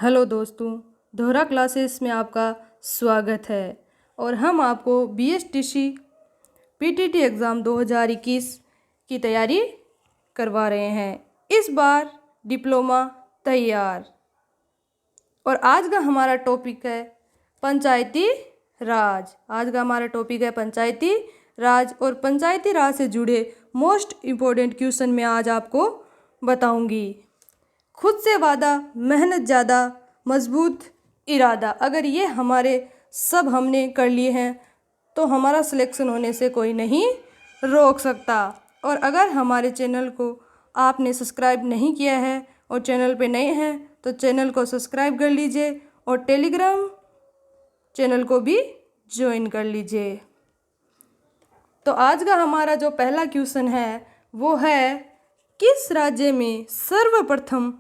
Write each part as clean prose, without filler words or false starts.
Hello दोस्तों, दोहरा classes में आपका स्वागत है। और हम आपको बीएसटीसी पीटीटी एग्ज़ाम 2021 की तैयारी करवा रहे हैं। इस बार डिप्लोमा तैयार। और आज का हमारा टॉपिक है पंचायती राज। आज का हमारा टॉपिक है पंचायती राज और पंचायती राज से जुड़े मोस्ट इम्पोर्टेंट क्वेश्चन मैं आज आपको बताऊंगी। खुद से वादा, मेहनत ज़्यादा, मजबूत इरादा। अगर ये हमारे सब हमने कर लिए हैं तो हमारा सिलेक्शन होने से कोई नहीं रोक सकता। और अगर हमारे चैनल को आपने सब्सक्राइब नहीं किया है और चैनल पे नए हैं तो चैनल को सब्सक्राइब कर लीजिए और टेलीग्राम चैनल को भी ज्वाइन कर लीजिए। तो आज का हमारा जो पहला क्वेश्चन है वो है, किस राज्य में सर्वप्रथम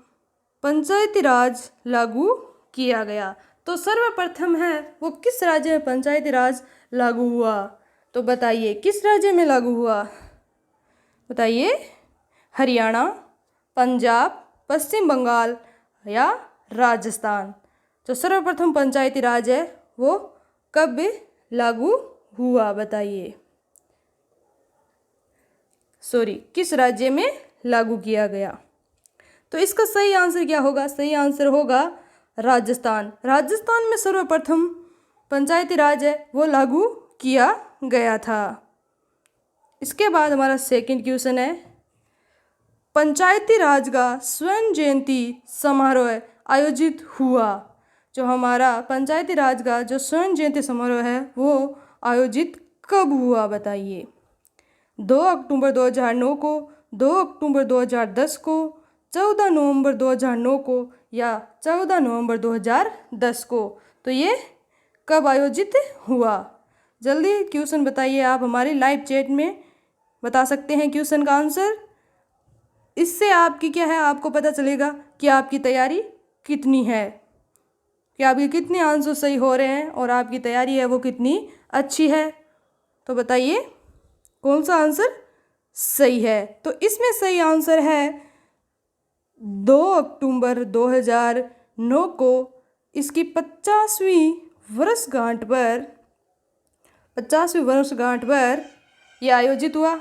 पंचायती राज लागू किया गया? तो सर्वप्रथम है वो किस राज्य में पंचायती राज लागू हुआ? तो बताइए किस राज्य में लागू हुआ? बताइए, हरियाणा, पंजाब, पश्चिम बंगाल या राजस्थान। जो सर्वप्रथम पंचायती राज है वो कब लागू हुआ? बताइए, किस राज्य में लागू किया गया? तो इसका सही आंसर क्या होगा? सही आंसर होगा राजस्थान। राजस्थान में सर्वप्रथम पंचायती राज है वो लागू किया गया था। इसके बाद हमारा सेकंड क्वेश्चन है, पंचायती राज का स्वर्ण जयंती समारोह आयोजित हुआ। जो हमारा पंचायती राज का जो स्वर्ण जयंती समारोह है वो आयोजित कब हुआ? बताइए, 2 अक्टूबर 2009 को, 2 अक्टूबर 2010 को, 14 नवंबर 2009 को या 14 नवंबर 2010 को। तो ये कब आयोजित हुआ? जल्दी क्वेश्चन बताइए। आप हमारे लाइव चैट में बता सकते हैं क्वेश्चन का आंसर। इससे आपकी क्या है, आपको पता चलेगा कि आपकी तैयारी कितनी है, कि आपके कितने आंसर सही हो रहे हैं और आपकी तैयारी है वो कितनी अच्छी है। तो बताइए कौन सा आंसर सही है? तो इसमें सही आंसर है 2 अक्टूबर 2009 को इसकी 50वीं वर्षगांठ पर यह आयोजित हुआ।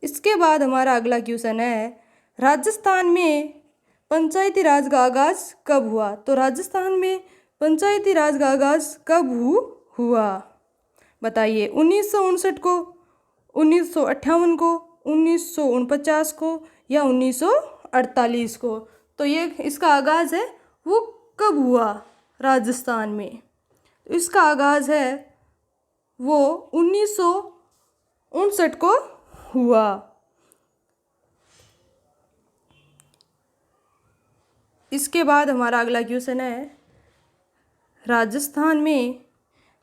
इसके बाद हमारा अगला क्वेश्चन है, राजस्थान में पंचायती राज का आगाज कब हुआ? तो राजस्थान में पंचायती राज का आगाज कब हुआ? बताइए, 1959 को, 1958 को, 1949 को या 1948 को। तो ये इसका आगाज़ है वो कब हुआ राजस्थान में? तो इसका आगाज़ है वो 1959 को हुआ। इसके बाद हमारा अगला क्वेश्चन है, राजस्थान में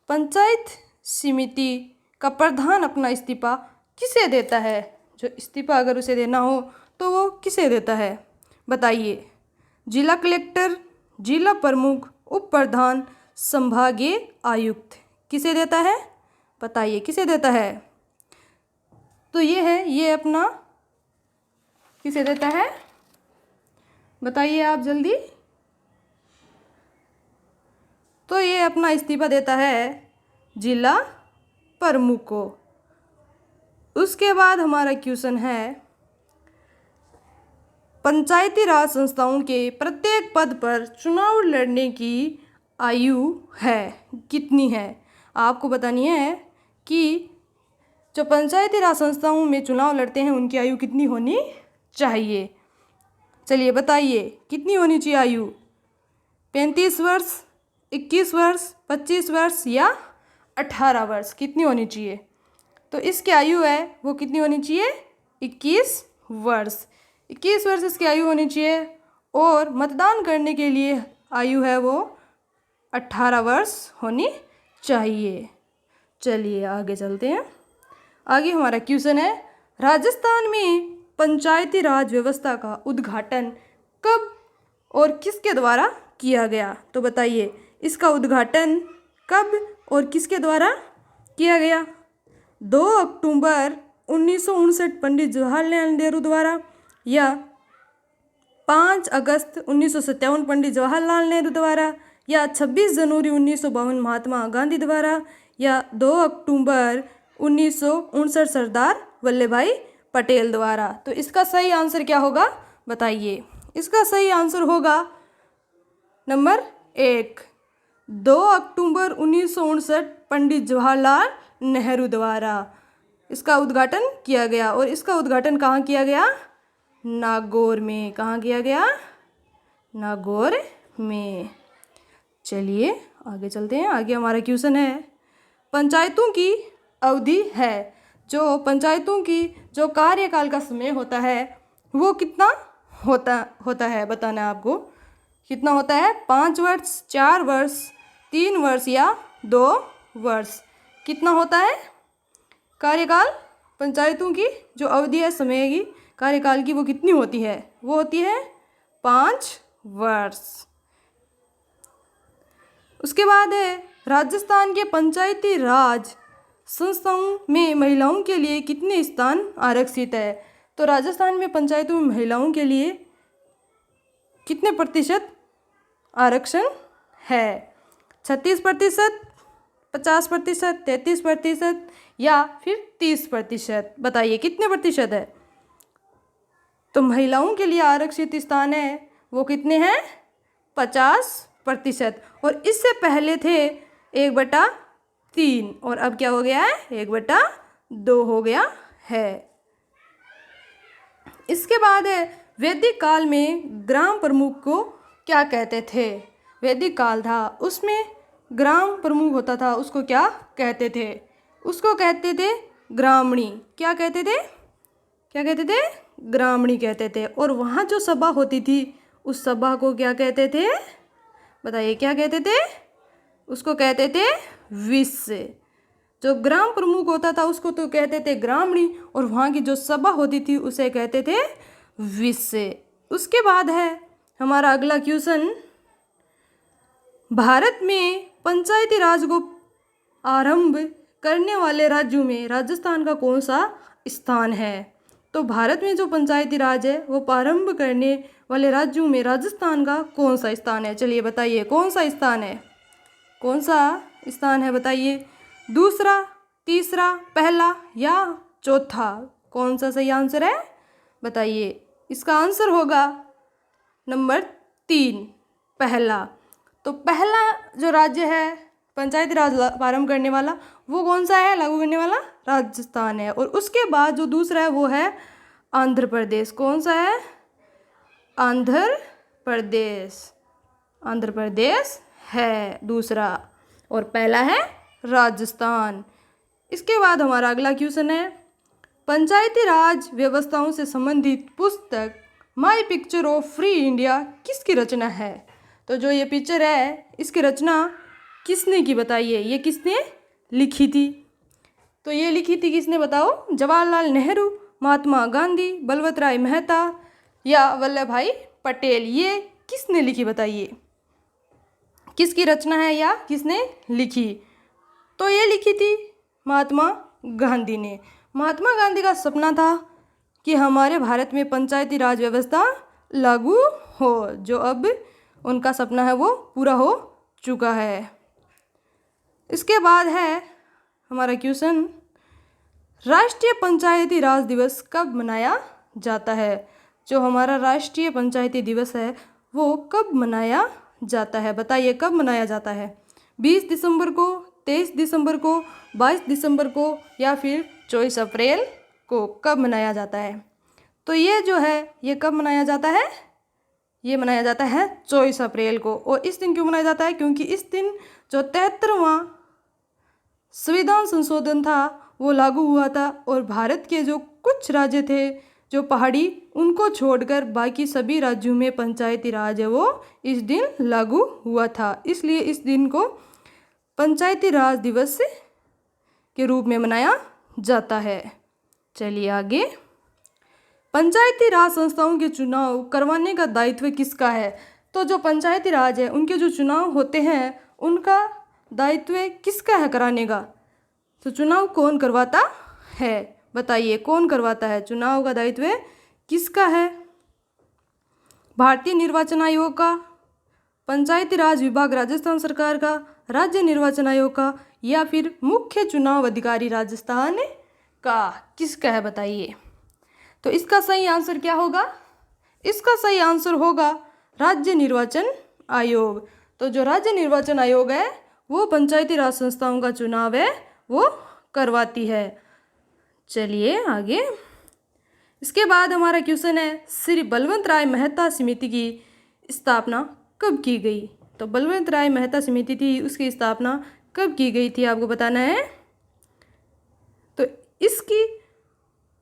पंचायत समिति का प्रधान अपना इस्तीफा किसे देता है? जो इस्तीफा अगर उसे देना हो तो वो किसे देता है? बताइए, जिला कलेक्टर, जिला प्रमुख, उप प्रधान, संभागीय आयुक्त। किसे देता है? बताइए किसे देता है? तो ये है, ये अपना किसे देता है? बताइए आप जल्दी। तो ये अपना इस्तीफा देता है जिला प्रमुख को। उसके बाद हमारा क्वेश्चन है, पंचायती राज संस्थाओं के प्रत्येक पद पर चुनाव लड़ने की आयु है कितनी है? आपको बतानी है कि जो पंचायती राज संस्थाओं में चुनाव लड़ते हैं उनकी आयु कितनी होनी चाहिए? चलिए बताइए कितनी होनी चाहिए आयु? 35 वर्ष, 21 वर्ष, 25 वर्ष या 18 वर्ष? कितनी होनी चाहिए? तो इसकी आयु है वो कितनी होनी चाहिए? 21 वर्ष। 21 वर्ष इसकी आयु होनी चाहिए। और मतदान करने के लिए आयु है वो 18 वर्ष होनी चाहिए। चलिए आगे चलते हैं। आगे हमारा क्वेश्चन है, राजस्थान में पंचायती राज व्यवस्था का उद्घाटन कब और किसके द्वारा किया गया? तो बताइए इसका उद्घाटन कब और किसके द्वारा किया गया? 2 अक्टूबर 1959 पंडित जवाहरलाल नेहरू द्वारा या 5 अगस्त 1957 पंडित जवाहरलाल नेहरू द्वारा, या 26 जनवरी 1952 महात्मा गांधी द्वारा, या 2 अक्टूबर 1959 सरदार वल्लभ भाई पटेल द्वारा। तो इसका सही आंसर क्या होगा बताइए। इसका सही आंसर होगा नंबर 1, 2 अक्टूबर 1959 पंडित जवाहरलाल नेहरू द्वारा इसका उद्घाटन किया गया। और इसका उद्घाटन कहाँ किया गया? नागौर में। कहाँ किया गया? नागौर में। चलिए आगे चलते हैं। आगे हमारा क्वेश्चन है, पंचायतों की अवधि है, जो पंचायतों की जो कार्यकाल का समय होता है वो कितना होता है बताना है आपको। कितना होता है? 5 वर्ष, 4 वर्ष, 3 वर्ष या 2 वर्ष। कितना होता है कार्यकाल? पंचायतों की जो अवधि है समय की कार्यकाल की वो कितनी होती है? वो होती है 5 वर्ष। उसके बाद है, राजस्थान के पंचायती राज संस्थाओं में महिलाओं के लिए कितने स्थान आरक्षित है? तो राजस्थान में पंचायतों में महिलाओं के लिए कितने प्रतिशत आरक्षण है? 36%, 50%, 33% या फिर 30%? बताइए कितने प्रतिशत है? तो महिलाओं के लिए आरक्षित स्थान है वो कितने हैं? 50%। और इससे पहले थे 1/3 और अब क्या हो गया है? 1/2 हो गया है। इसके बाद है, वैदिक काल में ग्राम प्रमुख को क्या कहते थे? वैदिक काल था उसमें ग्राम प्रमुख होता था, उसको क्या कहते थे? उसको कहते थे ग्रामणी। क्या कहते थे? क्या कहते थे? ग्रामणी कहते थे। और वहाँ जो सभा होती थी उस सभा को क्या कहते थे? बताइए क्या कहते थे? उसको कहते थे विश्व। जो ग्राम प्रमुख होता था उसको तो कहते थे ग्रामणी, और वहाँ की जो सभा होती थी उसे कहते थे विश्व। उसके बाद है हमारा अगला क्वेश्चन, भारत में पंचायती राज को आरंभ करने वाले राज्यों में राजस्थान का कौन सा स्थान है? तो भारत में जो पंचायती राज है वो प्रारंभ करने वाले राज्यों में राजस्थान का कौन सा स्थान है? चलिए बताइए कौन सा स्थान है? कौन सा स्थान है बताइए। दूसरा, तीसरा, पहला या चौथा? कौन सा सही आंसर है बताइए। इसका आंसर होगा नंबर 3, पहला। तो पहला जो राज्य है पंचायती राज प्रारंभ करने वाला वो कौन सा है? लागू करने वाला राजस्थान है। और उसके बाद जो दूसरा है वो है आंध्र प्रदेश। कौन सा है? आंध्र प्रदेश। आंध्र प्रदेश है दूसरा, और पहला है राजस्थान। इसके बाद हमारा अगला क्वेश्चन है, पंचायती राज व्यवस्थाओं से संबंधित पुस्तक my picture of free India किसकी रचना है? तो जो ये पिक्चर है इसकी रचना किसने की बताइए। ये किसने लिखी थी? तो ये लिखी थी किसने बताओ? जवाहरलाल नेहरू, महात्मा गांधी, बलवंत राय मेहता या वल्लभ भाई पटेल। ये किसने लिखी बताइए। किसकी रचना है या किसने लिखी? तो ये लिखी थी महात्मा गांधी ने। महात्मा गांधी का सपना था कि हमारे भारत में पंचायती राज व्यवस्था लागू हो, जो अब उनका सपना है वो पूरा हो चुका है। इसके बाद है हमारा क्वेश्चन, राष्ट्रीय पंचायती राज दिवस कब मनाया जाता है? जो हमारा राष्ट्रीय पंचायती दिवस है वो कब मनाया जाता है? बताइए कब मनाया जाता है? 20 दिसंबर को, 23 दिसंबर को, 22 दिसंबर को या फिर 24 अप्रैल को? कब मनाया जाता है? तो ये जो है ये कब मनाया जाता है? ये मनाया जाता है 24 अप्रैल को। और इस दिन क्यों मनाया जाता है? क्योंकि इस दिन जो 73वां संविधान संशोधन था वो लागू हुआ था, और भारत के जो कुछ राज्य थे जो पहाड़ी उनको छोड़कर बाकी सभी राज्यों में पंचायती राज है वो इस दिन लागू हुआ था। इसलिए इस दिन को पंचायती राज दिवस के रूप में मनाया जाता है। चलिए आगे, पंचायती राज संस्थाओं के चुनाव करवाने का दायित्व किसका है? तो जो पंचायती राज है उनके जो चुनाव होते हैं उनका दायित्व किसका है कराने का? तो चुनाव कौन करवाता है बताइए, कौन करवाता है? चुनाव का दायित्व किसका है? भारतीय निर्वाचन आयोग का, पंचायती राज विभाग राजस्थान सरकार का, राज्य निर्वाचन आयोग का, या फिर मुख्य चुनाव अधिकारी राजस्थान का, किसका है बताइए। तो इसका सही आंसर क्या होगा? इसका सही आंसर होगा राज्य निर्वाचन आयोग। तो जो राज्य निर्वाचन आयोग है वो पंचायती राज संस्थाओं का चुनाव है वो करवाती है। चलिए आगे। इसके बाद हमारा क्वेश्चन है, श्री बलवंत राय मेहता समिति की स्थापना कब की गई? तो बलवंत राय मेहता समिति थी, उसकी स्थापना कब की गई थी आपको बताना है। तो इसकी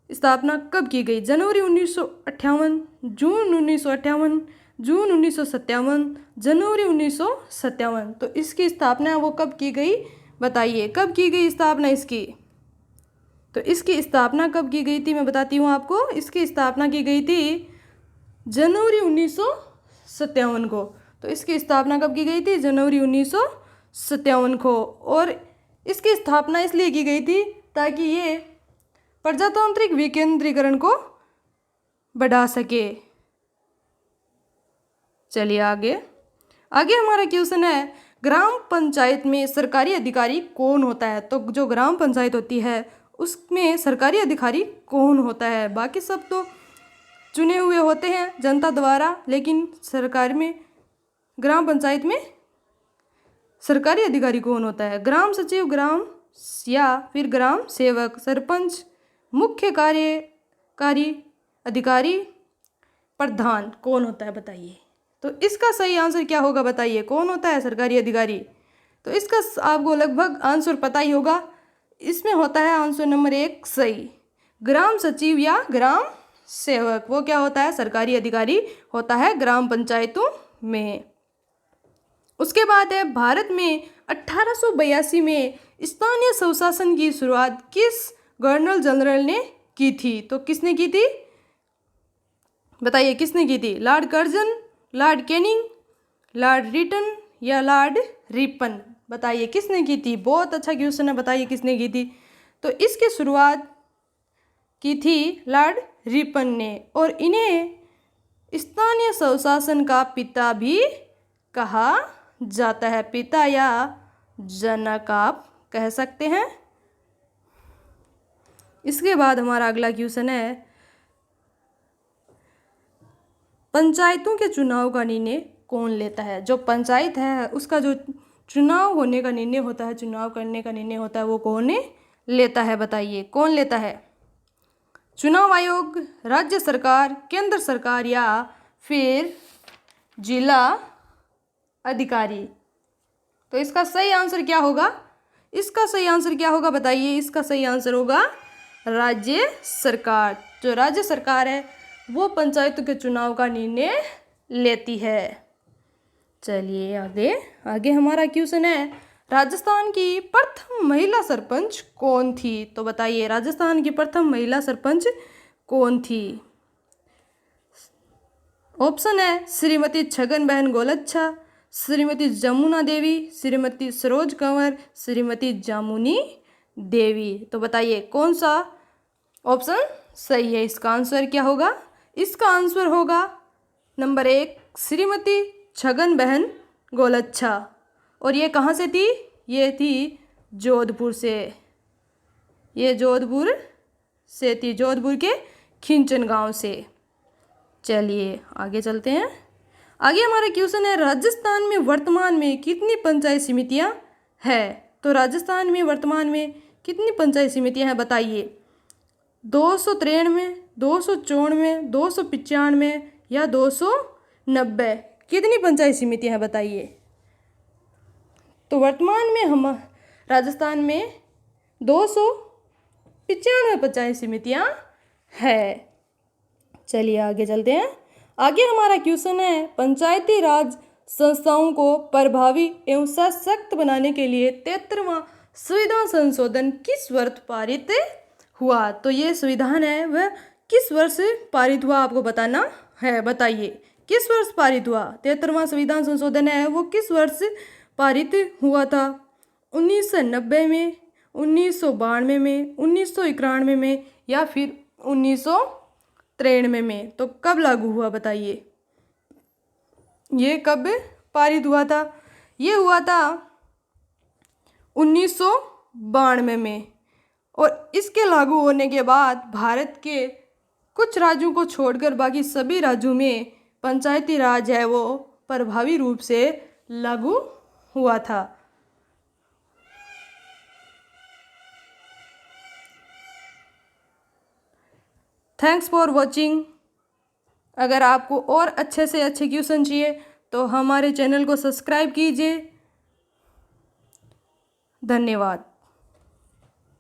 स्थापना कब की गई? जनवरी 1958, जून 1958, जून 1957, जनवरी 1957। तो इसकी स्थापना वो कब की गई बताइए, कब की गई स्थापना इसकी? तो इसकी स्थापना कब की गई थी मैं बताती हूँ आपको। इसकी स्थापना की गई थी जनवरी 1957 को। तो इसकी स्थापना कब की गई थी? जनवरी 1957 को। और इसकी स्थापना इसलिए की गई थी ताकि ये प्रजातांत्रिक विकेंद्रीकरण को बढ़ा सके। चलिए आगे। आगे हमारा क्वेश्चन है, ग्राम पंचायत में सरकारी अधिकारी कौन होता है? तो जो ग्राम पंचायत होती है उसमें सरकारी अधिकारी कौन होता है? बाकी सब तो चुने हुए होते हैं जनता द्वारा, लेकिन सरकार में, ग्राम पंचायत में सरकारी अधिकारी कौन होता है? ग्राम सचिव, ग्राम या फिर ग्राम सेवक, सरपंच, मुख्य कार्यकारी अधिकारी, प्रधान, कौन होता है बताइए। तो इसका सही आंसर क्या होगा बताइए, कौन होता है सरकारी अधिकारी? तो इसका आपको लगभग आंसर पता ही होगा। इसमें होता है आंसर नंबर 1 सही, ग्राम सचिव या ग्राम सेवक। वो क्या होता है? सरकारी अधिकारी होता है ग्राम पंचायतों में। उसके बाद है, भारत में 1882 में स्थानीय स्वशासन की शुरुआत किस गवर्नर जनरल ने की थी? तो किसने की थी बताइए, किसने की थी? Lord Curzon, Lord Canning, Lord Lytton या लॉर्ड रिपन? बताइए किसने की थी? बहुत अच्छा क्वेश्चन है, बताइए किसने की थी? तो इसकी शुरुआत की थी लॉर्ड रिपन ने। और इन्हें स्थानीय स्वशासन का पिता भी कहा जाता है। पिता या जनक आप कह सकते हैं। इसके बाद हमारा अगला क्वेश्चन है, पंचायतों के चुनाव का निर्णय कौन लेता है? जो पंचायत है उसका जो चुनाव होने का निर्णय होता है, चुनाव करने का निर्णय होता है, वो कौन लेता है बताइए, कौन लेता है? चुनाव आयोग, राज्य सरकार, केंद्र सरकार या फिर जिला अधिकारी? तो इसका सही आंसर क्या होगा? इसका सही आंसर क्या होगा बताइए? इसका सही आंसर होगा राज्य सरकार। जो राज्य सरकार है वो पंचायतों के चुनाव का निर्णय लेती है। चलिए आगे। आगे हमारा क्वेश्चन है, राजस्थान की प्रथम महिला सरपंच कौन थी? तो बताइए राजस्थान की प्रथम महिला सरपंच कौन थी? ऑप्शन है श्रीमती छगन बहन गोलच्छा, श्रीमती जमुना देवी, श्रीमती सरोज कंवर, श्रीमती जामुनी देवी। तो बताइए कौन सा ऑप्शन सही है? इसका आंसर क्या होगा? इसका आंसर होगा नंबर 1 श्रीमती छगन बहन गोलच्छा। और ये कहाँ से थी? ये थी जोधपुर से। ये जोधपुर से थी, जोधपुर के खिंचन गांव से। चलिए आगे चलते हैं। आगे हमारा क्वेश्चन है, राजस्थान में वर्तमान में कितनी पंचायत समितियां हैं? तो राजस्थान में वर्तमान में कितनी पंचायत समितियां हैं बताइए? 293, 294, 295 या 290? कितनी पंचायत समितियां हैं बताइए? तो वर्तमान में हम राजस्थान में 295 पंचायत समितियां हैं। चलिए आगे चलते हैं। आगे हमारा क्वेश्चन है, पंचायती राज संस्थाओं को प्रभावी एवं सशक्त बनाने के लिए 73वां संविधान संशोधन किस वर्ष पारित हुआ? तो ये संविधान है वह किस वर्ष पारित हुआ आपको बताना है, बताइए किस वर्ष पारित हुआ? 73वां संविधान संशोधन है वो किस वर्ष पारित हुआ था? 1990 में, 1992 में, 1991 में या फिर 1993 में? तो कब लागू हुआ बताइए? ये कब पारित हुआ था? ये हुआ था 1992 में। और इसके लागू होने के बाद भारत के कुछ राज्यों को छोड़कर बाकी सभी राज्यों में पंचायती राज है वो प्रभावी रूप से लागू हुआ था। Thanks for watching. अगर आपको और अच्छे से अच्छे क्वेश्चन चाहिए तो हमारे चैनल को सब्सक्राइब कीजिए। धन्यवाद।